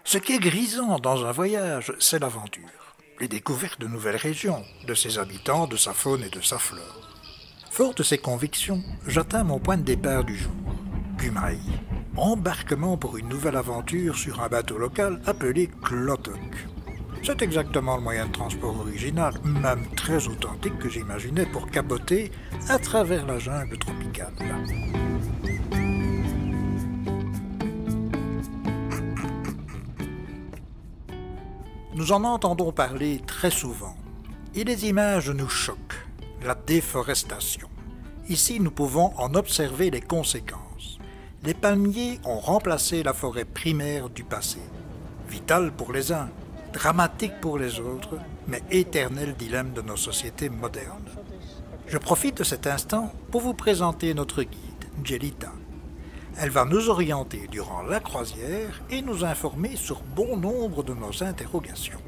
Ce qui est grisant dans un voyage, c'est l'aventure, les découvertes de nouvelles régions, de ses habitants, de sa faune et de sa flore. Fort de ces convictions, j'atteins mon point de départ du jour, Cumaï. Embarquement pour une nouvelle aventure sur un bateau local appelé Clotok. C'est exactement le moyen de transport original, même très authentique que j'imaginais pour capoter à travers la jungle tropicale. Nous en entendons parler très souvent, et les images nous choquent. La déforestation. Ici, nous pouvons en observer les conséquences. Les palmiers ont remplacé la forêt primaire du passé. Vital pour les uns, dramatique pour les autres, mais éternel dilemme de nos sociétés modernes. Je profite de cet instant pour vous présenter notre guide, Djelita. Elle va nous orienter durant la croisière et nous informer sur bon nombre de nos interrogations.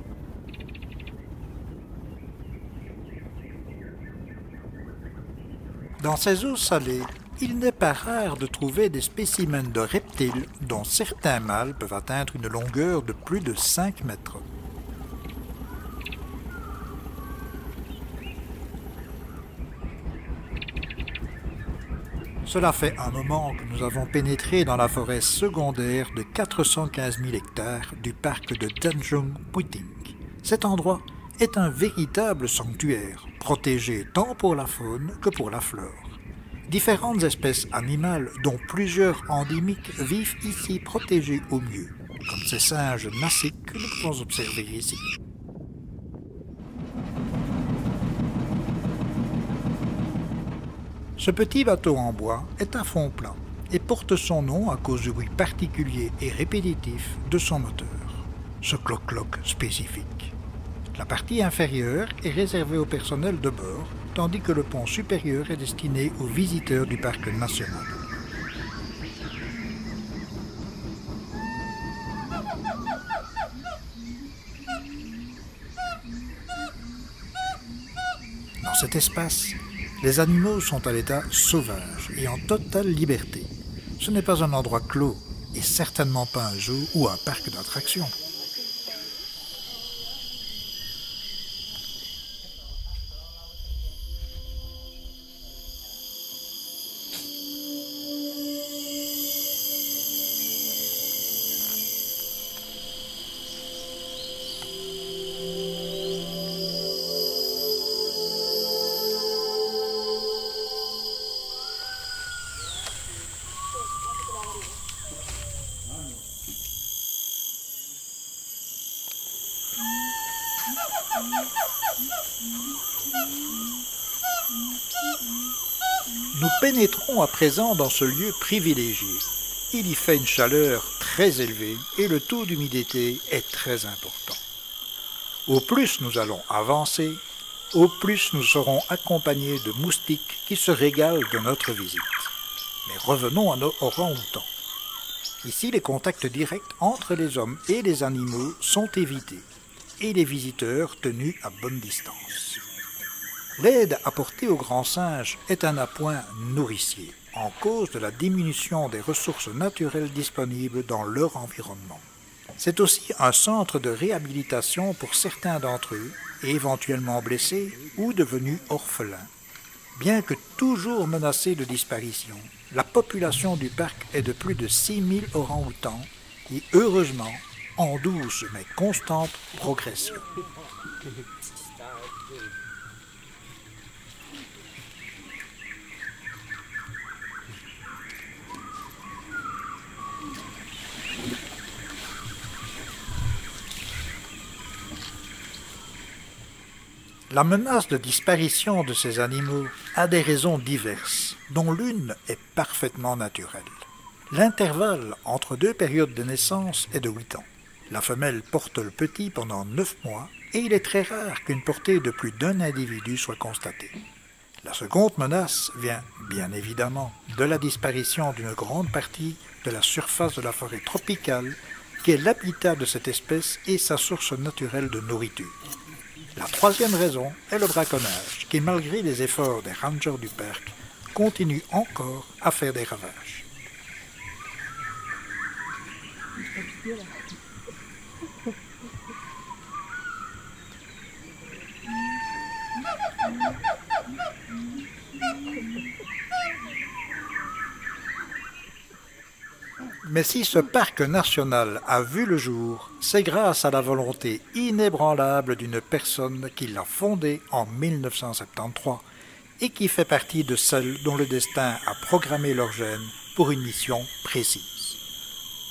Dans ces eaux salées, il n'est pas rare de trouver des spécimens de reptiles dont certains mâles peuvent atteindre une longueur de plus de 5 mètres. Cela fait un moment que nous avons pénétré dans la forêt secondaire de 415 000 hectares du parc de Tanjung Puting. Cet endroit est un véritable sanctuaire, protégé tant pour la faune que pour la flore. Différentes espèces animales, dont plusieurs endémiques, vivent ici protégées au mieux, comme ces singes nasiques que nous pouvons observer ici. Ce petit bateau en bois est à fond plat et porte son nom à cause du bruit particulier et répétitif de son moteur, ce cloc-cloc spécifique. La partie inférieure est réservée au personnel de bord, tandis que le pont supérieur est destiné aux visiteurs du parc national. Dans cet espace, les animaux sont à l'état sauvage et en totale liberté. Ce n'est pas un endroit clos et certainement pas un zoo ou un parc d'attractions. Nous pénétrons à présent dans ce lieu privilégié. Il y fait une chaleur très élevée et le taux d'humidité est très important. Au plus nous allons avancer, au plus nous serons accompagnés de moustiques qui se régalent de notre visite. Mais revenons à nos orang-outans. Ici, les contacts directs entre les hommes et les animaux sont évités et les visiteurs tenus à bonne distance. L'aide apportée aux grands singes est un appoint nourricier, en cause de la diminution des ressources naturelles disponibles dans leur environnement. C'est aussi un centre de réhabilitation pour certains d'entre eux, éventuellement blessés ou devenus orphelins. Bien que toujours menacée de disparition, la population du parc est de plus de 6000 orang-outans et heureusement en douce mais constante progression. La menace de disparition de ces animaux a des raisons diverses, dont l'une est parfaitement naturelle. L'intervalle entre deux périodes de naissance est de 8 ans. La femelle porte le petit pendant 9 mois et il est très rare qu'une portée de plus d'un individu soit constatée. La seconde menace vient, bien évidemment, de la disparition d'une grande partie de la surface de la forêt tropicale qui est l'habitat de cette espèce et sa source naturelle de nourriture. La troisième raison est le braconnage, qui malgré les efforts des rangers du parc, continue encore à faire des ravages. Mais si ce parc national a vu le jour, c'est grâce à la volonté inébranlable d'une personne qui l'a fondé en 1973 et qui fait partie de celles dont le destin a programmé leurs gènes pour une mission précise.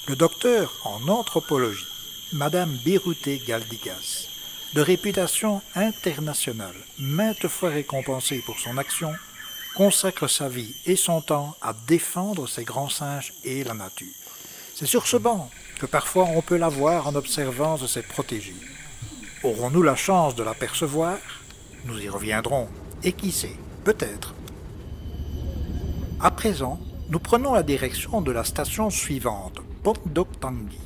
Le docteur en anthropologie, Madame Biruté Galdigas, de réputation internationale, maintes fois récompensée pour son action, consacre sa vie et son temps à défendre ces grands singes et la nature. C'est sur ce banc que parfois on peut la voir en observance de ses protégés. Aurons-nous la chance de l'apercevoir? Nous y reviendrons, et qui sait, peut-être. À présent, nous prenons la direction de la station suivante, Pondok Tangi.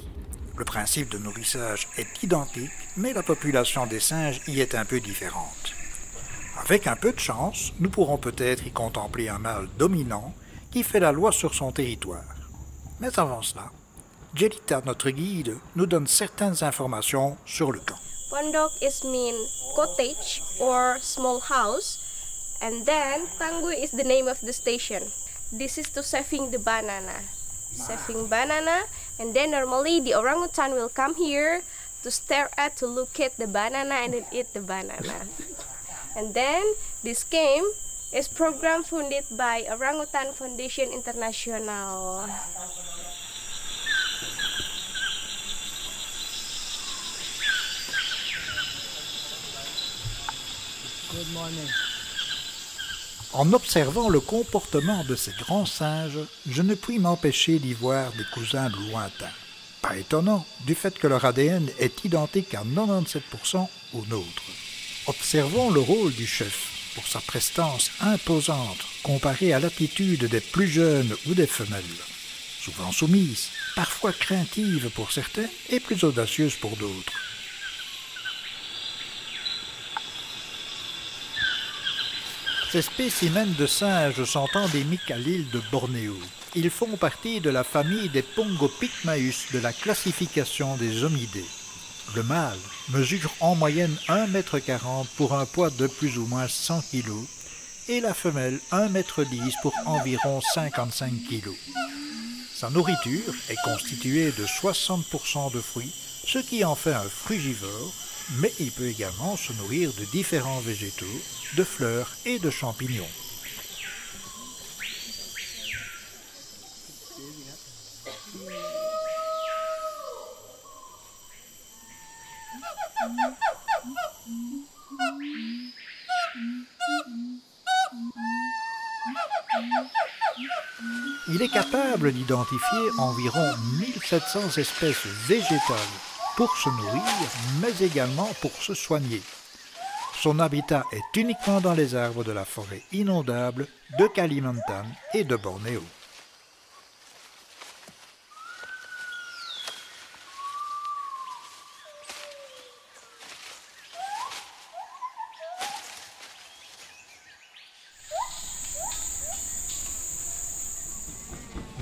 Le principe de nourrissage est identique, mais la population des singes y est un peu différente. Avec un peu de chance, nous pourrons peut-être y contempler un mâle dominant qui fait la loi sur son territoire. Mais avant cela, Jelita, notre guide, nous donne certaines informations sur le camp. Pondok is mean cottage or small house, and then Tangui is the name of the station. This is to saving the banana. Saving banana, and then normally the orangutan will come here to stare at, to look at the banana and then eat the banana. And then this game is program funded by Orangutan Foundation International. Good morning. En observant le comportement de ces grands singes, je ne puis m'empêcher d'y voir des cousins lointains. Pas étonnant, du fait que leur ADN est identique à 97% au nôtre. Observons le rôle du chef pour sa prestance imposante comparée à l'attitude des plus jeunes ou des femelles, souvent soumises, parfois craintives pour certains et plus audacieuses pour d'autres. Ces spécimens de singes sont endémiques à l'île de Bornéo. Ils font partie de la famille des Pongopicmaeus de la classification des homidés. Le mâle mesure en moyenne 1,40 m pour un poids de plus ou moins 100 kg et la femelle 1,10 m pour environ 55 kg. Sa nourriture est constituée de 60% de fruits, ce qui en fait un frugivore, mais il peut également se nourrir de différents végétaux, de fleurs et de champignons. Il est capable d'identifier environ 1700 espèces végétales pour se nourrir, mais également pour se soigner. Son habitat est uniquement dans les arbres de la forêt inondable de Kalimantan et de Bornéo.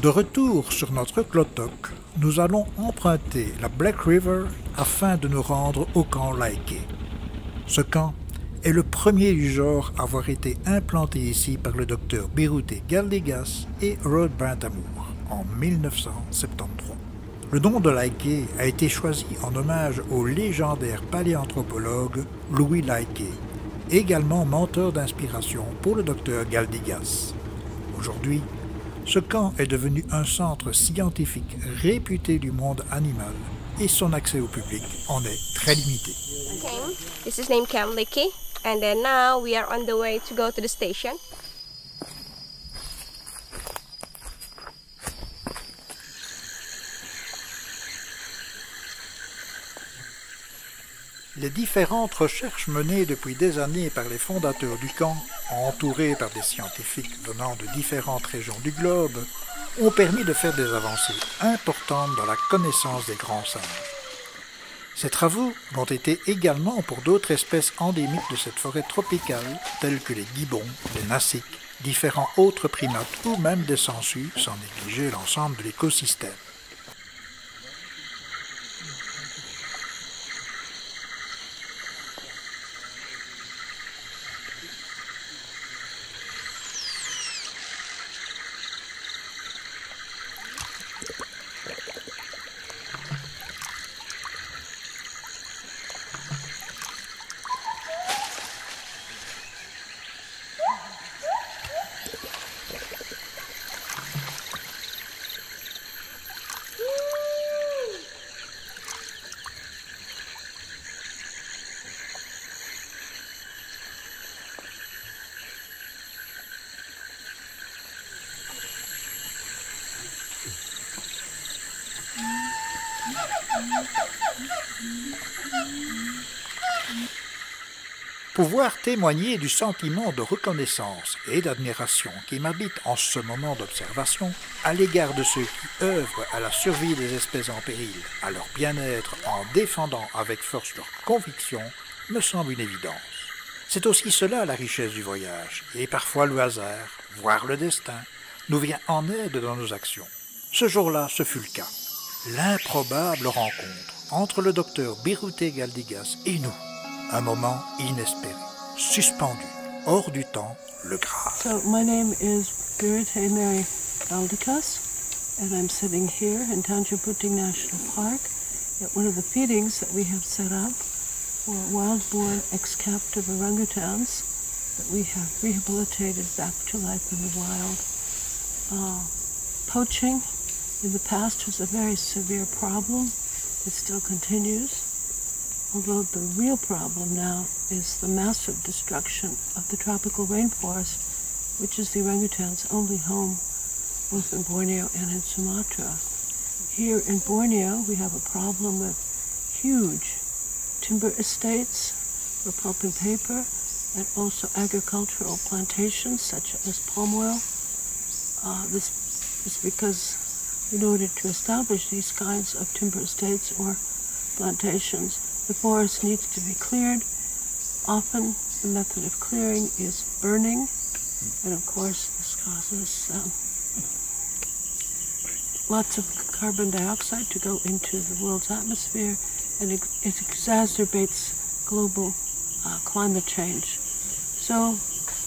De retour sur notre clotoc, nous allons emprunter la Black River afin de nous rendre au camp Laike. Ce camp est le premier du genre à avoir été implanté ici par le docteur Biruté Galdigas et Rod Brand'Amour en 1973. Le nom de Laike a été choisi en hommage au légendaire paléanthropologue Louis Laike, également mentor d'inspiration pour le docteur Galdigas. Aujourd'hui, ce camp est devenu un centre scientifique réputé du monde animal et son accès au public en est très limité. Okay. This is named Camp Liki, and then now we are on the way to go to the station. Les différentes recherches menées depuis des années par les fondateurs du camp, entourés par des scientifiques venant de différentes régions du globe, ont permis de faire des avancées importantes dans la connaissance des grands singes. Ces travaux l'ont été également pour d'autres espèces endémiques de cette forêt tropicale, telles que les gibbons, les nasiques, différents autres primates ou même des sangsues, sans négliger l'ensemble de l'écosystème. Pouvoir témoigner du sentiment de reconnaissance et d'admiration qui m'habite en ce moment d'observation à l'égard de ceux qui œuvrent à la survie des espèces en péril, à leur bien-être en défendant avec force leurs convictions, me semble une évidence. C'est aussi cela la richesse du voyage, et parfois le hasard, voire le destin, nous vient en aide dans nos actions. Ce jour-là, ce fut le cas. L'improbable rencontre entre le docteur Birute Galdigas et nous. Un moment inespéré, suspendu, hors du temps, le Graal. So my name is Birute Mary Galdikas, and I'm sitting here in Tanjung National Park at one of the feedings that we have set up for wild-born ex-captive orangutans that we have rehabilitated back to life in the wild. Poaching in the past was a very severe problem. It still continues. Although the real problem now is the massive destruction of the tropical rainforest, which is the orangutan's only home, both in Borneo and in Sumatra. Here in Borneo, we have a problem with huge timber estates for pulp and paper, and also agricultural plantations such as palm oil. This is because in order to establish these kinds of timber estates or plantations, the forest needs to be cleared. Often the method of clearing is burning, and of course this causes lots of carbon dioxide to go into the world's atmosphere, and it exacerbates global climate change. So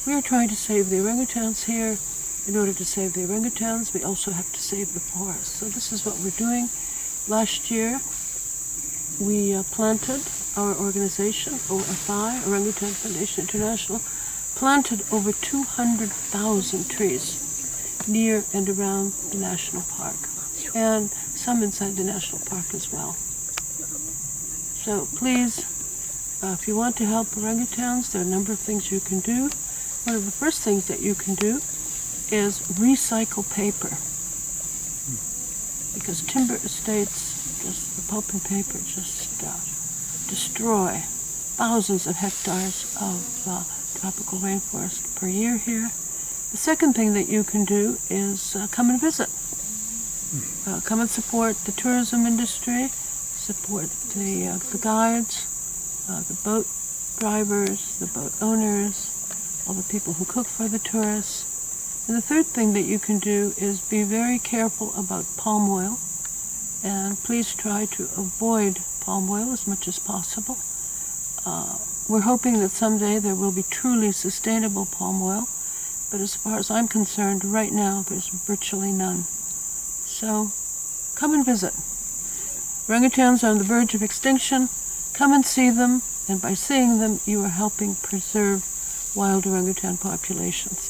we are trying to save the orangutans here. In order to save the orangutans, we also have to save the forest. So this is what we're doing. Last year, we planted, our organization, OFI, Orangutan Foundation International, planted over 200,000 trees near and around the national park, and some inside the national park as well. So please, if you want to help orangutans, there are a number of things you can do. One of the first things that you can do is recycle paper, because timber estates, just the pulp and paper, just destroy thousands of hectares of tropical rainforest per year here. The second thing that you can do is come and visit. Come and support the tourism industry, support the guides, the boat drivers, the boat owners, all the people who cook for the tourists. And the third thing that you can do is be very careful about palm oil, and please try to avoid palm oil as much as possible. We're hoping that someday there will be truly sustainable palm oil, but as far as I'm concerned, right now there's virtually none. So come and visit. Orangutans are on the verge of extinction. Come and see them, and by seeing them, you are helping preserve wild orangutan populations.